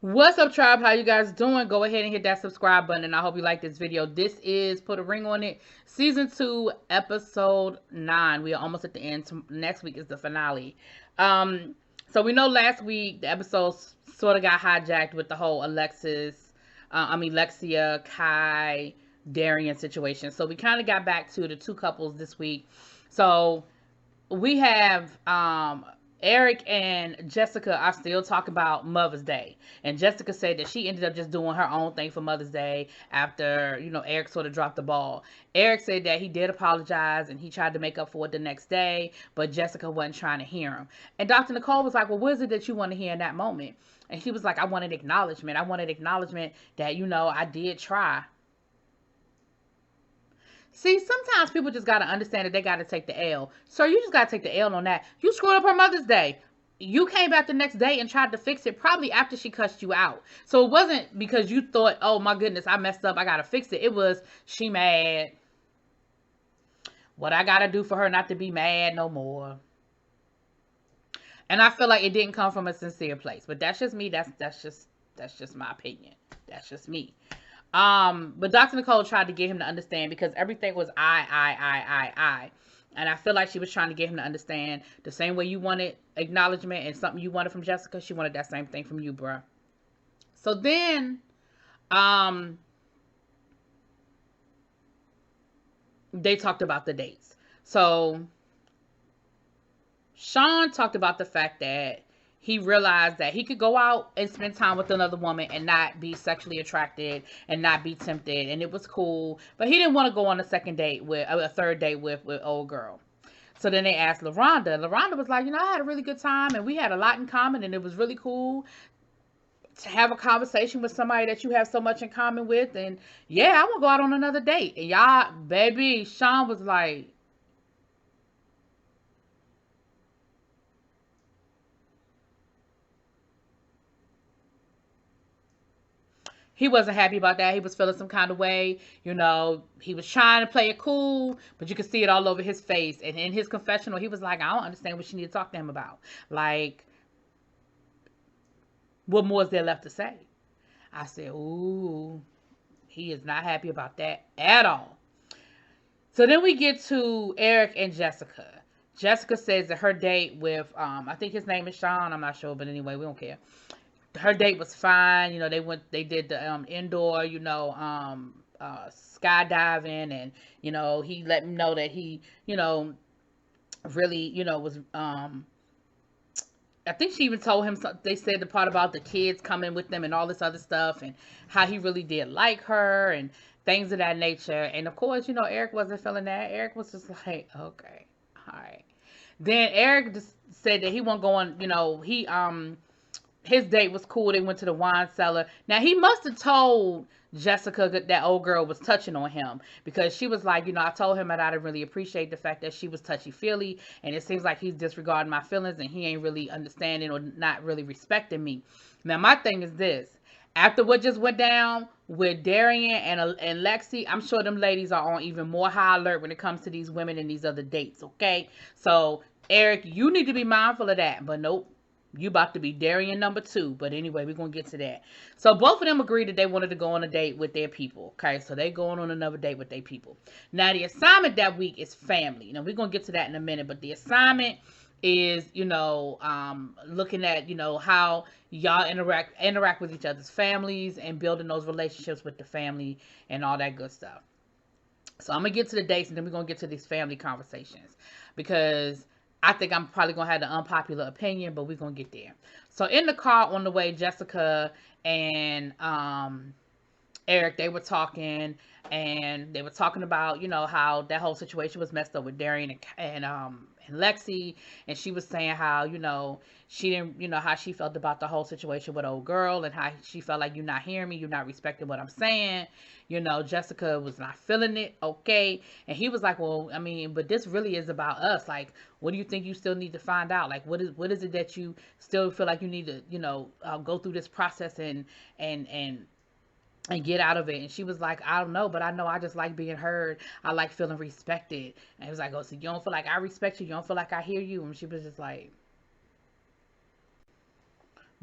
What's up, tribe? How you guys doing? Go ahead and hit that subscribe button, and I hope you like this video. This is Put a Ring on It, Season 2, Episode 9. We are almost at the end. Next week is the finale. So we know last week the episode sort of got hijacked with the whole Lexia, Kai, Darian situation. So we kind of got back to the two couples this week. So we have Eric and Jessica are still talking about Mother's Day. And Jessica said that she ended up just doing her own thing for Mother's Day after, Eric sort of dropped the ball. Eric said that he did apologize and he tried to make up for it the next day, but Jessica wasn't trying to hear him. And Dr. Nicole was like, well, what is it that you want to hear in that moment? And he was like, I wanted acknowledgement. I wanted acknowledgement that, I did try. See, sometimes people just got to understand that they got to take the L. So you just got to take the L on that. You screwed up her Mother's Day. You came back the next day and tried to fix it probably after she cussed you out. So it wasn't because you thought, oh my goodness, I messed up, I got to fix it. It was, she mad. What I got to do for her not to be mad no more. And I feel like it didn't come from a sincere place. But that's just me. That's just my opinion. That's just me. But Dr. Nicole tried to get him to understand because everything was I. And I feel like she was trying to get him to understand the same way you wanted acknowledgement and something you wanted from Jessica, she wanted that same thing from you, bruh. So then, they talked about the dates. So Sean talked about the fact that he realized that he could go out and spend time with another woman and not be sexually attracted and not be tempted, and it was cool. But he didn't want to go on a second date with a third date with old girl. So then they asked LaRonda. LaRonda was like, I had a really good time and we had a lot in common and it was really cool to have a conversation with somebody that you have so much in common with. And yeah, I want to go out on another date. And y'all, baby, Sean was like, he wasn't happy about that. He was feeling some kind of way. He was trying to play it cool, but you could see it all over his face. And in his confessional, he was like, I don't understand what you need to talk to him about. Like, what more is there left to say? I said, ooh, he is not happy about that at all. So then we get to Eric and Jessica. Jessica says that her date with, I think his name is Sean. I'm not sure, but anyway, we don't care. Her date was fine. They did the indoor, skydiving, and he let me know that he, really, was I think she even told him, they said the part about the kids coming with them and all this other stuff and how he really did like her and things of that nature. And of course, Eric wasn't feeling that. Eric was just like, okay, all right. Then Eric just said that he won't go on, his date was cool. They went to the wine cellar. Now, he must have told Jessica that old girl was touching on him because she was like, I told him that I didn't really appreciate the fact that she was touchy-feely, and it seems like he's disregarding my feelings and he ain't really understanding or not really respecting me. Now, my thing is this. After what just went down with Darian and Lexi, I'm sure them ladies are on even more high alert when it comes to these women and these other dates, okay? So, Eric, you need to be mindful of that, but nope. You about to be Darian number 2. But anyway, we're going to get to that. So both of them agreed that they wanted to go on a date with their people. Okay, so they going on another date with their people. Now, the assignment that week is family. Now, we're going to get to that in a minute. But the assignment is, looking at, how y'all interact with each other's families and building those relationships with the family and all that good stuff. So I'm going to get to the dates and then we're going to get to these family conversations. Because I think I'm probably going to have the unpopular opinion, but we're going to get there. So in the car on the way, Jessica and Eric, they were talking, and they were talking about, how that whole situation was messed up with Darian and Lexi, and she was saying how, she didn't, how she felt about the whole situation with old girl, and how she felt like, you're not hearing me, you're not respecting what I'm saying. Jessica was not feeling it, okay? And he was like, well, I mean, but this really is about us. Like, what do you think you still need to find out? Like, what is it that you still feel like you need to, go through this process and get out of it? And she was like, I don't know, but I know I just like being heard. I like feeling respected. And he was like, oh, so you don't feel like I respect you? You don't feel like I hear you? And she was just like,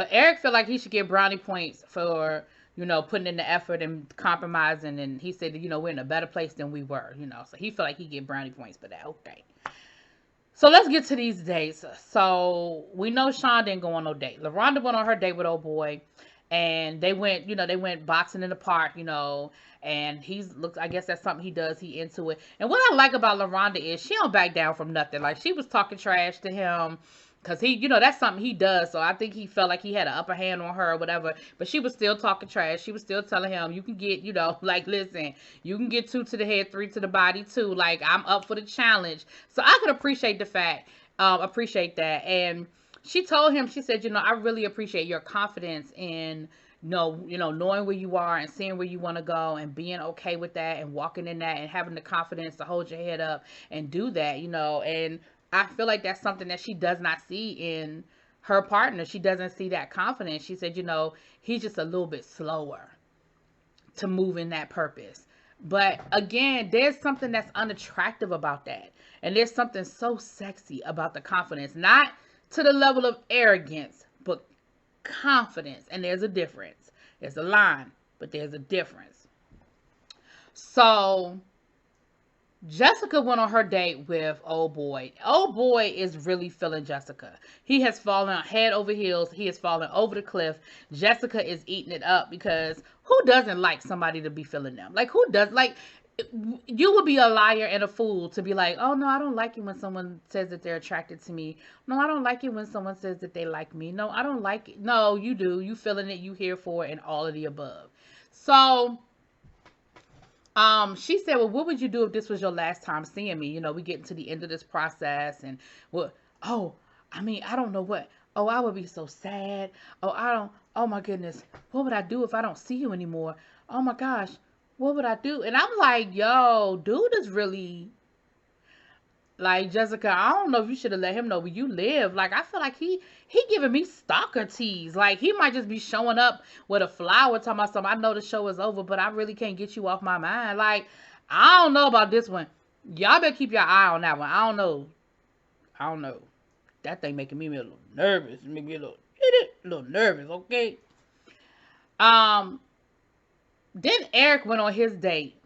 But Eric felt like he should get brownie points for, putting in the effort and compromising. And he said, we're in a better place than we were, So he felt like he get brownie points for that. Okay. So let's get to these dates. So we know Sean didn't go on no date. LaRonda went on her date with old boy. And they went boxing in the park, and I guess that's something he does. He into it. And what I like about LaRonda is she don't back down from nothing. Like, she was talking trash to him because he, that's something he does. So I think he felt like he had an upper hand on her or whatever, but she was still talking trash. She was still telling him, you can get, like, listen, you can get 2 to the head, 3 to the body too. Like, I'm up for the challenge. So I could appreciate that. And she told him, she said, I really appreciate your confidence in, knowing where you are and seeing where you want to go and being okay with that and walking in that and having the confidence to hold your head up and do that, and I feel like that's something that she does not see in her partner. She doesn't see that confidence. She said, he's just a little bit slower to move in that purpose. But again, there's something that's unattractive about that. And there's something so sexy about the confidence, not to the level of arrogance, but confidence. And there's a difference. There's a line, but there's a difference. So Jessica went on her date with old boy. Old boy is really feeling Jessica. He has fallen head over heels. He has fallen over the cliff. Jessica is eating it up because who doesn't like somebody to be feeling them? Like, who does? Like, you would be a liar and a fool to be like, oh no, I don't like it when someone says that they're attracted to me. No, I don't like it when someone says that they like me. No, I don't like it. No, you do. You feeling it. You here for it, and all of the above. So she said, well, what would you do if this was your last time seeing me? We getting to the end of this process, and I don't know what. Oh, I would be so sad. Oh my goodness. What would I do if I don't see you anymore? Oh my gosh. What would I do? And I'm like, yo, dude is really, like, Jessica, I don't know if you should have let him know where you live. Like, I feel like he giving me stalker tease. Like, he might just be showing up with a flower talking about something. I know the show is over, but I really can't get you off my mind. Like, I don't know about this one. Y'all better keep your eye on that one. I don't know. That thing making me a little nervous. Make me a little nervous, okay? Then Eric went on his date.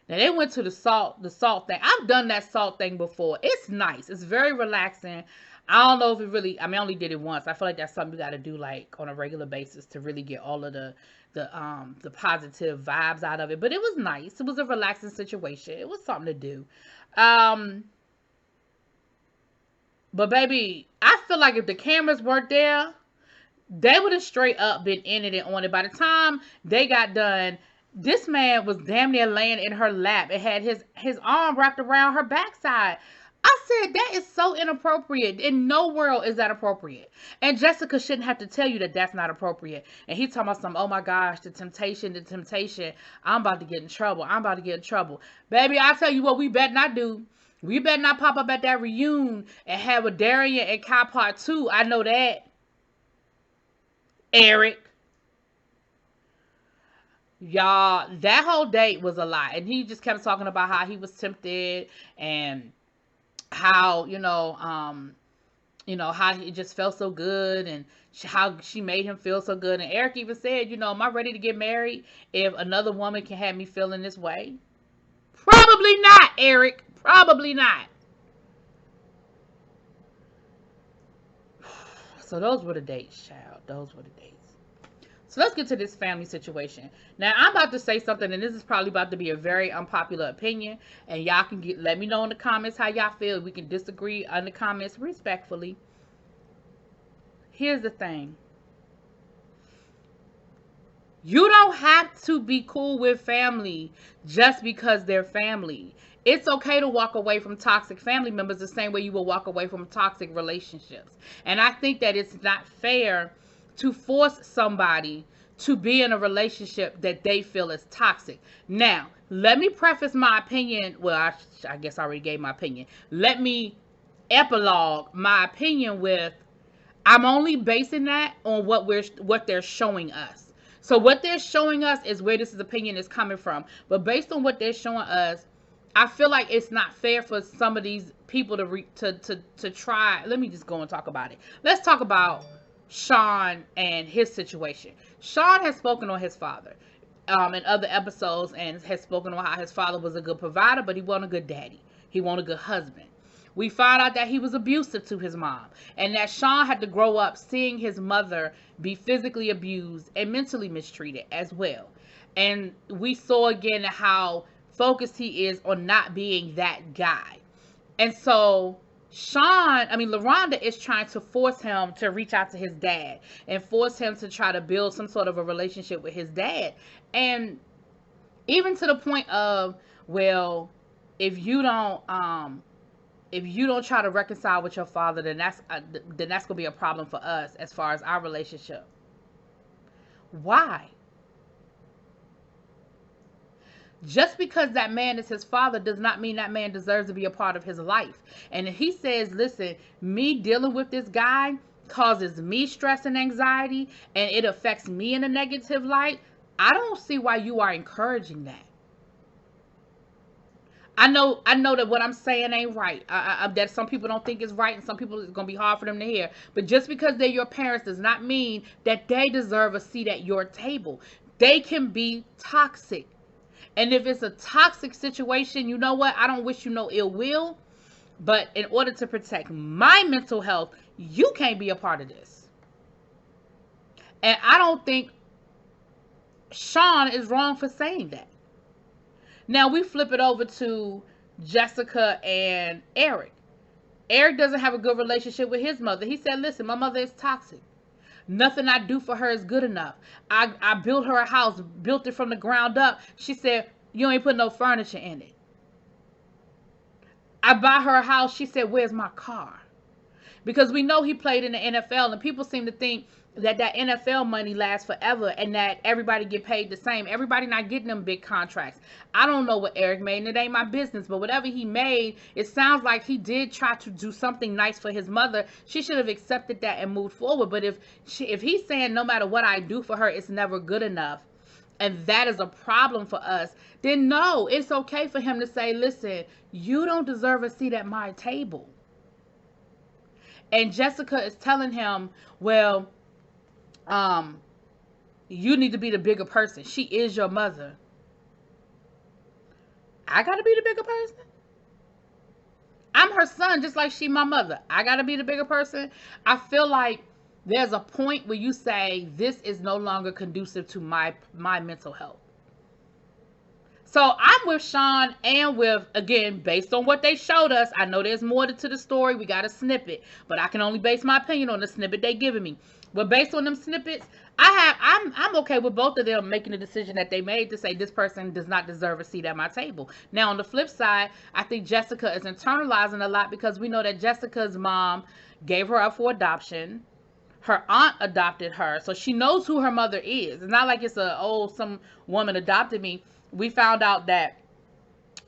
Now they went to the salt thing. I've done that salt thing before. It's nice. It's very relaxing. I don't know if it really, I only did it once. I feel like that's something you got to do like on a regular basis to really get all of the positive vibes out of it. But it was nice. It was a relaxing situation. It was something to do. But baby, I feel like if the cameras weren't there, they would have straight up been in it and on it. By the time they got done, this man was damn near laying in her lap. It had his arm wrapped around her backside. I said, that is so inappropriate. In no world is that appropriate. And Jessica shouldn't have to tell you that that's not appropriate. And he talking about something, oh my gosh, the temptation. I'm about to get in trouble. Baby, I tell you what we better not do. We better not pop up at that reunion and have a Darian and Kai part 2. I know that. Eric. Y'all, that whole date was a lie. And he just kept talking about how he was tempted and how, how it just felt so good and how she made him feel so good. And Eric even said, am I ready to get married if another woman can have me feeling this way? Probably not, Eric. Probably not. So those were the dates, child. Those were the dates. So let's get to this family situation. Now, I'm about to say something, and this is probably about to be a very unpopular opinion. And y'all can let me know in the comments how y'all feel. We can disagree in the comments respectfully. Here's the thing. You don't have to be cool with family just because they're family. It's okay to walk away from toxic family members the same way you will walk away from toxic relationships. And I think that it's not fair to force somebody to be in a relationship that they feel is toxic. Now, let me preface my opinion. Well, I guess I already gave my opinion. Let me epilogue my opinion with, I'm only basing that on what they're showing us. So what they're showing us is where this opinion is coming from. But based on what they're showing us, I feel like it's not fair for some of these people to try. Let me just go and talk about it. Let's talk about Sean and his situation. Sean has spoken on his father in other episodes and has spoken on how his father was a good provider, but he wasn't a good daddy. He wasn't a good husband. We found out that he was abusive to his mom and that Sean had to grow up seeing his mother be physically abused and mentally mistreated as well. And we saw again how focused he is on not being that guy. And so LaRonda is trying to force him to reach out to his dad and force him to try to build some sort of a relationship with his dad. And even to the point of, well, if you don't try to reconcile with your father, then that's gonna be a problem for us as far as our relationship. Why? Just because that man is his father does not mean that man deserves to be a part of his life. And if he says, listen, me dealing with this guy causes me stress and anxiety and it affects me in a negative light, I don't see why you are encouraging that. I know that what I'm saying ain't right. That some people don't think is right and some people it's going to be hard for them to hear. But just because they're your parents does not mean that they deserve a seat at your table. They can be toxic. And if it's a toxic situation, you know what? I don't wish you no ill will. But in order to protect my mental health, you can't be a part of this. And I don't think Sean is wrong for saying that. Now we flip it over to Jessica and Eric. Eric doesn't have a good relationship with his mother. He said, listen, my mother is toxic. Nothing I do for her is good enough. I built her a house, built it from the ground up. She said, you ain't put no furniture in it. I buy her a house. She said, where's my car? Because we know he played in the NFL and people seem to think that NFL money lasts forever and that everybody get paid the same. Everybody not getting them big contracts. I don't know what Eric made and it ain't my business, but whatever he made, it sounds like he did try to do something nice for his mother. She should have accepted that and moved forward. But if he's saying no matter what I do for her, it's never good enough, and that is a problem for us, then no, it's okay for him to say, listen, you don't deserve a seat at my table. And Jessica is telling him, well, you need to be the bigger person. She is your mother. I gotta be the bigger person? I'm her son, just like she my mother. I gotta be the bigger person. I feel like there's a point where you say, this is no longer conducive to my mental health. So I'm with Sean and with, again, based on what they showed us. I know there's more to the story. We got a snippet, but I can only base my opinion on the snippet they giving me. But based on them snippets, I'm okay with both of them making the decision that they made to say this person does not deserve a seat at my table. Now, on the flip side, I think Jessica is internalizing a lot because we know that Jessica's mom gave her up for adoption. Her aunt adopted her, so she knows who her mother is. It's not like it's some woman adopted me. We found out that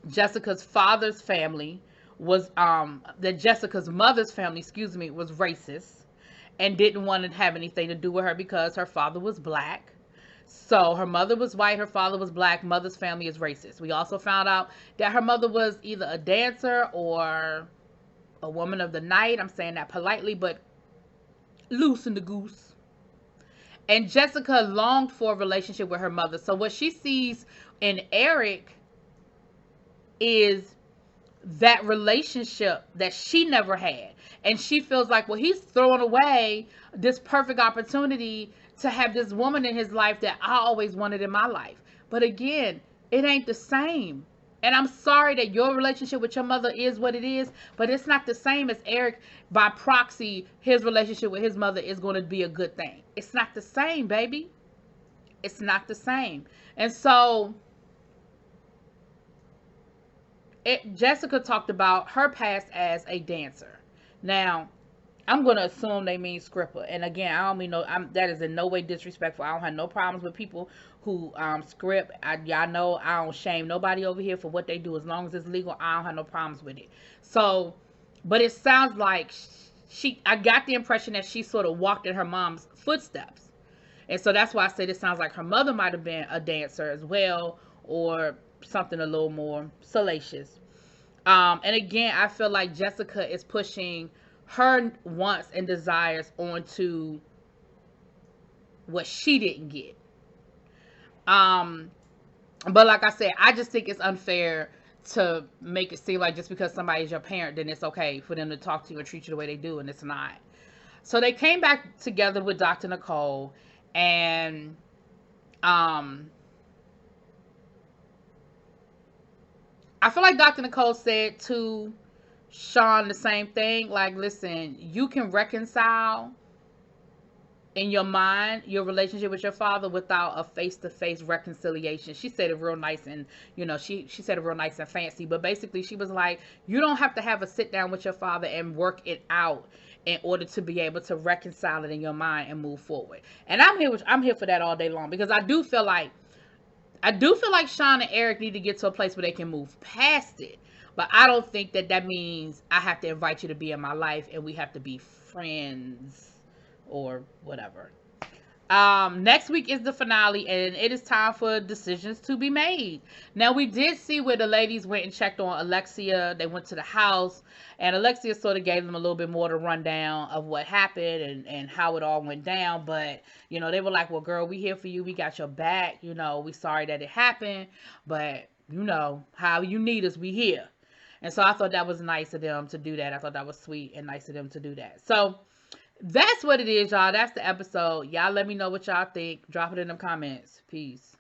Jessica's father's family was that Jessica's mother's family, was racist and didn't want to have anything to do with her because her father was black. So her mother was white, her father was black, mother's family is racist. We also found out that her mother was either a dancer or a woman of the night. I'm saying that politely, but loose in the goose. And Jessica longed for a relationship with her mother. So what she sees in Eric is that relationship that she never had. And she feels like, well, he's throwing away this perfect opportunity to have this woman in his life that I always wanted in my life. But again, it ain't the same. And I'm sorry that your relationship with your mother is what it is, but it's not the same as Eric. By proxy, his relationship with his mother is going to be a good thing. It's not the same, baby. It's not the same. And so Jessica talked about her past as a dancer. Now, I'm going to assume they mean stripper. And again, I don't mean that is in no way disrespectful. I don't have no problems with people who script. Y'all know I don't shame nobody over here for what they do. As long as it's legal, I don't have no problems with it. So, but it sounds like I got the impression that she sort of walked in her mom's footsteps. And so that's why I said it sounds like her mother might have been a dancer as well, or something a little more salacious. And again, I feel like Jessica is pushing her wants and desires onto what she didn't get. Um, but like I said, I just think it's unfair to make it seem like just because somebody's your parent, then it's okay for them to talk to you and treat you the way they do, and it's not. So they came back together with Dr. Nicole, and um, I feel like Dr. Nicole said to Sean the same thing. Like, listen, you can reconcile in your mind your relationship with your father without a face-to-face reconciliation. She said it real nice, and she said it real nice and fancy, but basically she was like, you don't have to have a sit down with your father and work it out in order to be able to reconcile it in your mind and move forward. And I'm here for that all day long, because I do feel like Sean and Eric need to get to a place where they can move past it. But I don't think that means I have to invite you to be in my life and we have to be friends or whatever. Next week is the finale, and it is time for decisions to be made. Now, we did see where the ladies went and checked on Alexia. They went to the house, and Alexia sort of gave them a little bit more to rundown of what happened and how it all went down. But, they were like, well, girl, we here for you. We got your back. We sorry that it happened, but, how you need us, we here. And so I thought that was nice of them to do that. I thought that was sweet and nice of them to do that. So, that's what it is, y'all. That's the episode. Y'all let me know what y'all think. Drop it in the comments. Peace.